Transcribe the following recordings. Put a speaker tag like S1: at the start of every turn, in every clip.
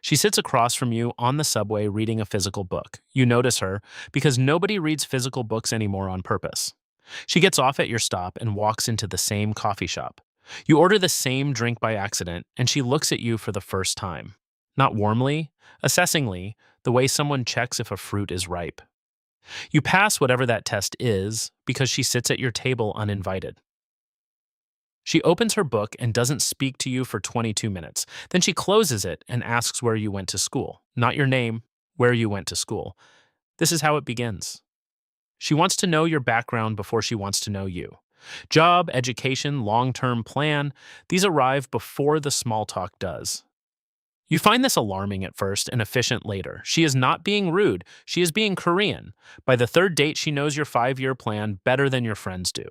S1: She sits across from you on the subway reading a physical book. You notice her because nobody reads physical books anymore on purpose. She gets off at your stop and walks into the same coffee shop. You order the same drink by accident, and she looks at you for the first time. Not warmly, assessingly, the way someone checks if a fruit is ripe. You pass whatever that test is because she sits at your table uninvited. She opens her book and doesn't speak to you for 22 minutes. Then she closes it and asks where you went to school. Not your name, where you went to school. This is how it begins. She wants to know your background before she wants to know you. Job, education, long-term plan, these arrive before the small talk does. You find this alarming at first and efficient later. She is not being rude, she is being Korean. By the third date, she knows your 5-year plan better than your friends do.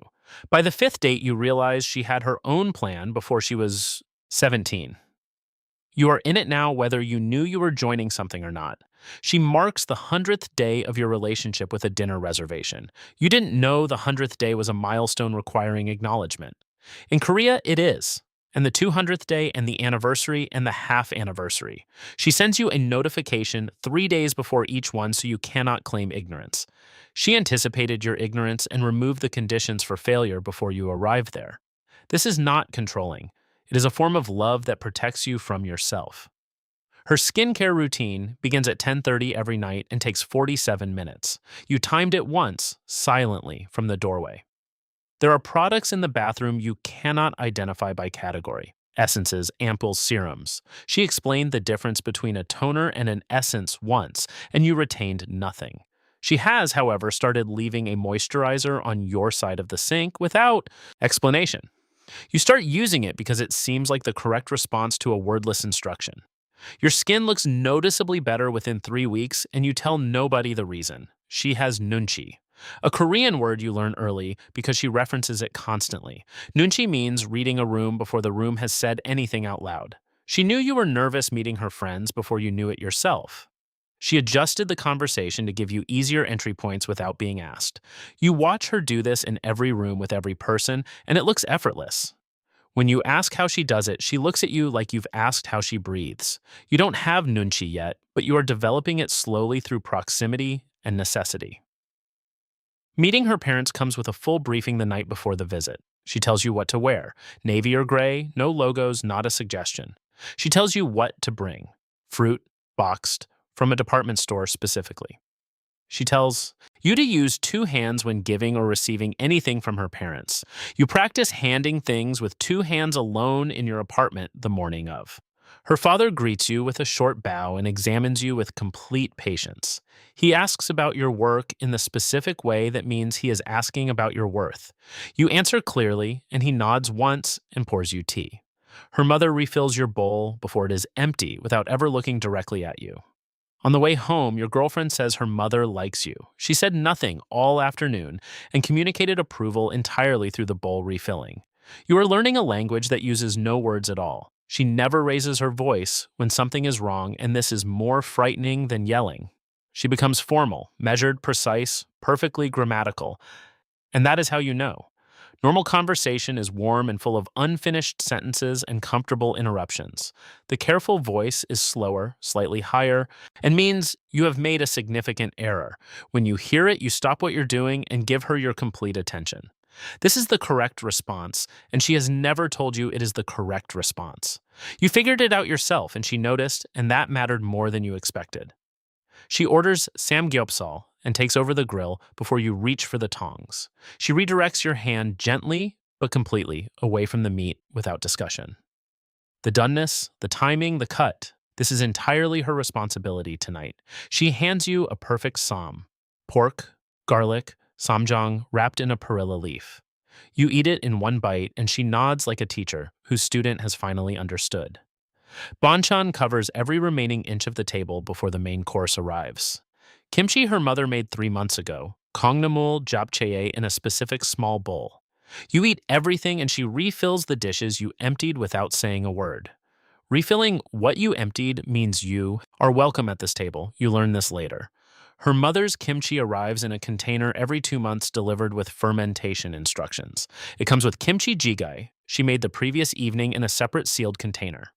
S1: By the fifth date, you realize she had her own plan before she was 17. You are in it now whether you knew you were joining something or not. She marks the 100th day of your relationship with a dinner reservation. You didn't know the 100th day was a milestone requiring acknowledgement. In Korea, it is. And the 200th day and the anniversary and the half anniversary. She sends you a notification 3 days before each one so you cannot claim ignorance. She anticipated your ignorance and removed the conditions for failure before you arrived there. This is not controlling. It is a form of love that protects you from yourself. Her skincare routine begins at 10:30 every night and takes 47 minutes. You timed it once, silently, from the doorway. There are products in the bathroom you cannot identify by category. Essences, ampoules, serums. She explained the difference between a toner and an essence once, and you retained nothing. She has, however, started leaving a moisturizer on your side of the sink without explanation. You start using it because it seems like the correct response to a wordless instruction. Your skin looks noticeably better within 3 weeks, and you tell nobody the reason. She has Nunchi, a Korean word you learn early because she references it constantly. Nunchi means reading a room before the room has said anything out loud. She knew you were nervous meeting her friends before you knew it yourself. She adjusted the conversation to give you easier entry points without being asked. You watch her do this in every room with every person, and it looks effortless. When you ask how she does it, she looks at you like you've asked how she breathes. You don't have Nunchi yet, but you are developing it slowly through proximity and necessity. Meeting her parents comes with a full briefing the night before the visit. She tells you what to wear. Navy or gray, no logos, not a suggestion. She tells you what to bring. Fruit, boxed, from a department store specifically. She tells you to use 2 hands when giving or receiving anything from her parents. You practice handing things with 2 hands alone in your apartment the morning of. Her father greets you with a short bow and examines you with complete patience. He asks about your work in the specific way that means he is asking about your worth. You answer clearly, and he nods once and pours you tea. Her mother refills your bowl before it is empty without ever looking directly at you. On the way home, your girlfriend says her mother likes you. She said nothing all afternoon and communicated approval entirely through the bowl refilling. You are learning a language that uses no words at all. She never raises her voice when something is wrong, and this is more frightening than yelling. She becomes formal, measured, precise, perfectly grammatical, and that is how you know. Normal conversation is warm and full of unfinished sentences and comfortable interruptions. The careful voice is slower, slightly higher, and means you have made a significant error. When you hear it, you stop what you're doing and give her your complete attention. This is the correct response, and she has never told you it is the correct response. You figured it out yourself, and she noticed, and that mattered more than you expected. She orders samgyeopsal and takes over the grill before you reach for the tongs. She redirects your hand gently but completely away from the meat without discussion. The doneness, the timing, the cut, this is entirely her responsibility tonight. She hands you a perfect sam, pork, garlic, samjang wrapped in a perilla leaf. You eat it in one bite, and she nods like a teacher whose student has finally understood. Banchan covers every remaining inch of the table before the main course arrives. Kimchi her mother made 3 months ago, kongnamul japchae in a specific small bowl. You eat everything, and she refills the dishes you emptied without saying a word. Refilling what you emptied means you are welcome at this table. You learn this later. Her mother's kimchi arrives in a container every 2 months delivered with fermentation instructions. It comes with kimchi jigae she made the previous evening in a separate sealed container.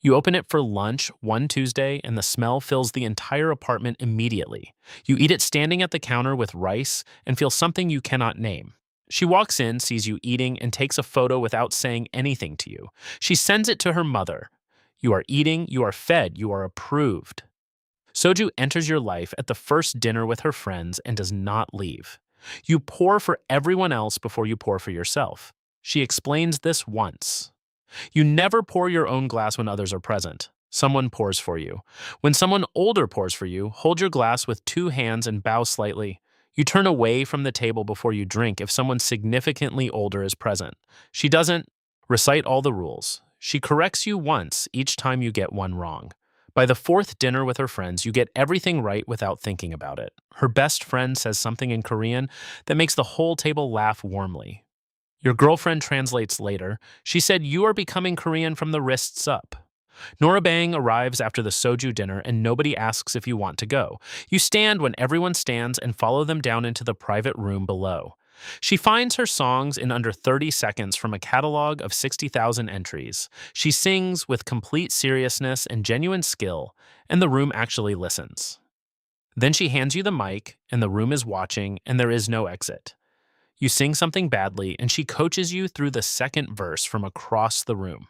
S1: You open it for lunch one Tuesday, and the smell fills the entire apartment immediately. You eat it standing at the counter with rice and feel something you cannot name. She walks in, sees you eating, and takes a photo without saying anything to you. She sends it to her mother. You are eating, you are fed, you are approved. Soju enters your life at the first dinner with her friends and does not leave. You pour for everyone else before you pour for yourself. She explains this once. You never pour your own glass when others are present. Someone pours for you. When someone older pours for you, hold your glass with two hands and bow slightly. You turn away from the table before you drink if someone significantly older is present. She doesn't recite all the rules. She corrects you once each time you get one wrong. By the fourth dinner with her friends, you get everything right without thinking about it. Her best friend says something in Korean that makes the whole table laugh warmly. Your girlfriend translates later. She said you are becoming Korean from the wrists up. Norabang arrives after the soju dinner and nobody asks if you want to go. You stand when everyone stands and follow them down into the private room below. She finds her songs in under 30 seconds from a catalog of 60,000 entries. She sings with complete seriousness and genuine skill, and the room actually listens. Then she hands you the mic, and the room is watching, and there is no exit. You sing something badly, and she coaches you through the second verse from across the room.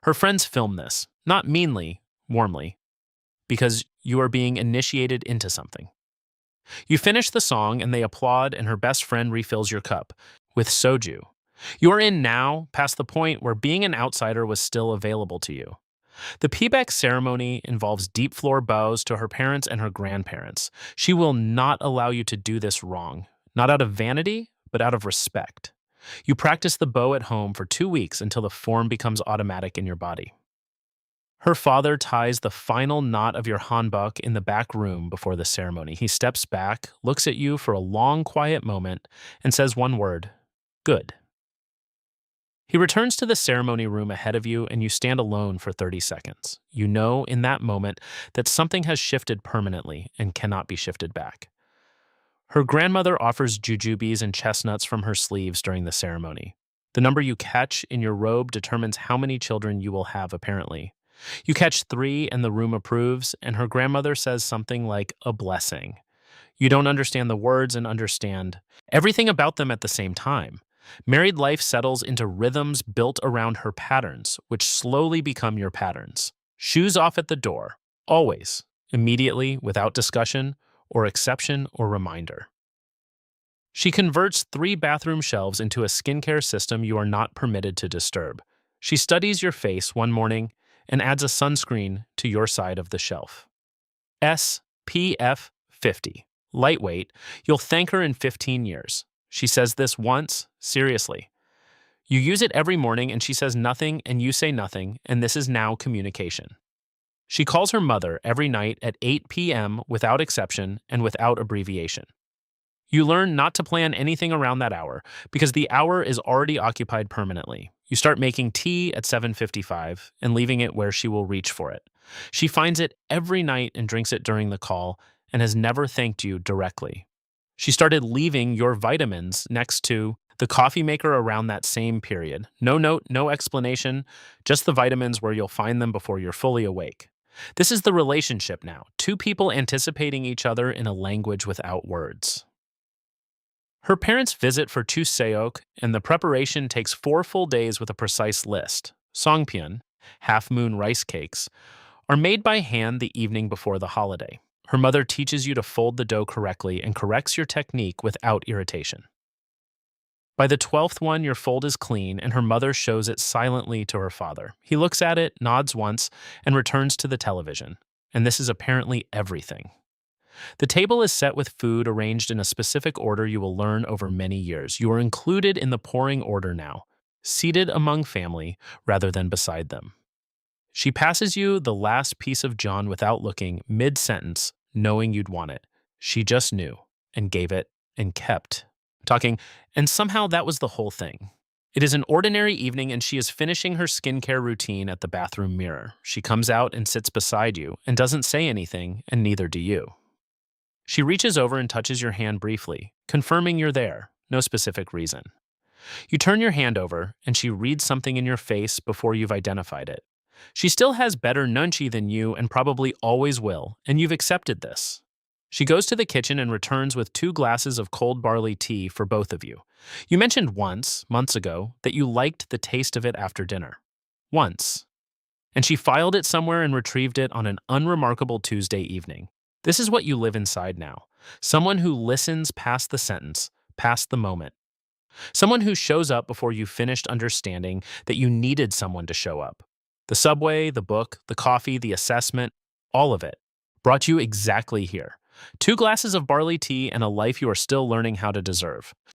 S1: Her friends film this, not meanly, warmly, because you are being initiated into something. You finish the song, and they applaud, and her best friend refills your cup with soju. You are in now, past the point where being an outsider was still available to you. The payback ceremony involves deep floor bows to her parents and her grandparents. She will not allow you to do this wrong. Not out of vanity, but out of respect. You practice the bow at home for 2 weeks until the form becomes automatic in your body. Her father ties the final knot of your hanbok in the back room before the ceremony. He steps back, looks at you for a long, quiet moment, and says one word, "Good." He returns to the ceremony room ahead of you, and you stand alone for 30 seconds. You know in that moment that something has shifted permanently and cannot be shifted back. Her grandmother offers jujubes and chestnuts from her sleeves during the ceremony. The number you catch in your robe determines how many children you will have, apparently. You catch 3 and the room approves, and her grandmother says something like a blessing. You don't understand the words and understand everything about them at the same time. Married life settles into rhythms built around her patterns, which slowly become your patterns. Shoes off at the door, always, immediately, without discussion, or exception or reminder. She converts 3 bathroom shelves into a skincare system you are not permitted to disturb. She studies your face one morning and adds a sunscreen to your side of the shelf. SPF 50. Lightweight, you'll thank her in 15 years. She says this once, seriously. You use it every morning and she says nothing and you say nothing, and this is now communication. She calls her mother every night at 8 p.m. without exception and without abbreviation. You learn not to plan anything around that hour because the hour is already occupied permanently. You start making tea at 7:55 and leaving it where she will reach for it. She finds it every night and drinks it during the call and has never thanked you directly. She started leaving your vitamins next to the coffee maker around that same period. No note, no explanation, just the vitamins where you'll find them before you're fully awake. This is the relationship now, 2 people anticipating each other in a language without words. Her parents visit for Chuseok, and the preparation takes 4 full days with a precise list. Songpyeon, half-moon rice cakes, are made by hand the evening before the holiday. Her mother teaches you to fold the dough correctly and corrects your technique without irritation. By the 12th one, your fold is clean, and her mother shows it silently to her father. He looks at it, nods once, and returns to the television. And this is apparently everything. The table is set with food arranged in a specific order you will learn over many years. You are included in the pouring order now, seated among family rather than beside them. She passes you the last piece of John without looking, mid-sentence, knowing you'd want it. She just knew, and gave it, and kept talking, and somehow that was the whole thing. It is an ordinary evening, and she is finishing her skincare routine at the bathroom mirror. She comes out and sits beside you, and doesn't say anything, and neither do you. She reaches over and touches your hand briefly, confirming you're there, no specific reason. You turn your hand over, and she reads something in your face before you've identified it. She still has better Nunchi than you and probably always will, and you've accepted this. She goes to the kitchen and returns with 2 glasses of cold barley tea for both of you. You mentioned once, months ago, that you liked the taste of it after dinner. Once. And she filed it somewhere and retrieved it on an unremarkable Tuesday evening. This is what you live inside now. Someone who listens past the sentence, past the moment. Someone who shows up before you finished understanding that you needed someone to show up. The subway, the book, the coffee, the assessment, all of it brought you exactly here. 2 glasses of barley tea and a life you are still learning how to deserve.